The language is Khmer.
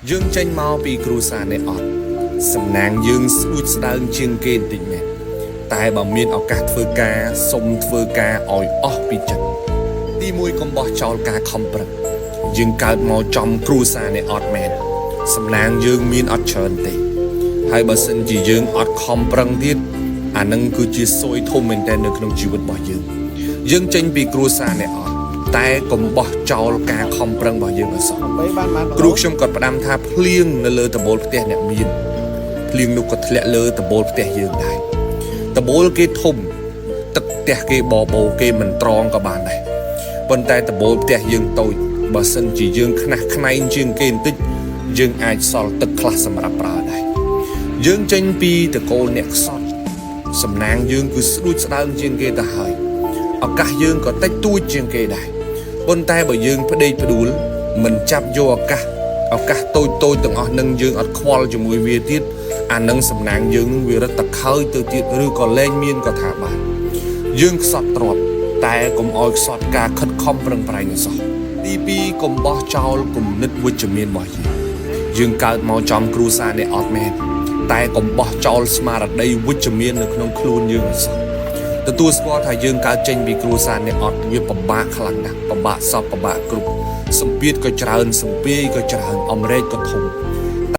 dương tranh mau bị cru xa này ọt sầm nàng dương út đang chiêng kên tình mẹ tại bảo miên ở cát phơi ca sông phơi ca ỏi ọt bị chật đi mui con bò tròn ca không bật dương cao màu trong cru xa này ọt mẹ sầm nàng dương miên ọt trơn tị hai bà sinh chỉ dương ọt không bật tiết nâng cứ chỉ sôi thô mình tên được trongជីវិតរបស់យើងយើងចេញពីគ្រួសារនេះអត់តែកុំបោះចោលការខំប្រឹងរបស់យើងអសោះគ្រូខ្ញុំក៏ផ្ដាំថាភ្លៀងនៅលើដំបូលផ្ទះអ្នកមានភ្លៀងនោះក៏ធ្លាក់លើដំបូលផ្ទះយើងដែរដំបូលគេធំទឹកផ្ទះគេបបោគេមិនត្រង់ក៏បានដែរប៉ុន្តែដំបូលផ្ទះយើងតូចបើសិនជាយើងខ្នះខ្នែងជាងគេបន្តិចយើងអាចសល់ទឹកខ្លះសម្រាប់ប្រើដែរយើងចេញពីតកូលអ្នកខ្សត់សំណាងយើងគឺស្ដួចស្ដើងជាងគេទៅហើយឱកាសយើងក៏តិចតួចជាងគេដែរប៉ុន្តែបើយើងផ្ដេកផ្ដួលមិនចាប់យកឱកាសតូចទាំងអស់នឹងយើងអត់ខ្វល់ជាមួយវាទៀតនឹងសំណាងយើងវារត់តែខើយទៅទៀតឬក៏លែងមានក៏ថាបានយើងខ្សត់ទ្រពតែកុំឲ្យខ្សត់ការខិតខំប្រឹងប្រែងសោះទី2កុំបោះចោលគំនិតវិជ្ជមានរបស់យើងកើតមកចំគ្រួសារនេះអត់មែនតែកុំបោះចោលស្មារតីវិជ្ជមាននៅក្នុងខ្លួនយើងអសោះទទួលស្គាល់ថាយើងកើតចេញពីគ្រួសារនេះអត់វាពិបាកខ្លាំងណាស់ពិបាកសពពិបាកគ្រប់សម្ពាធក៏ច្រើនសម្ពាយក៏ច្រើនអំរែកក៏ធំ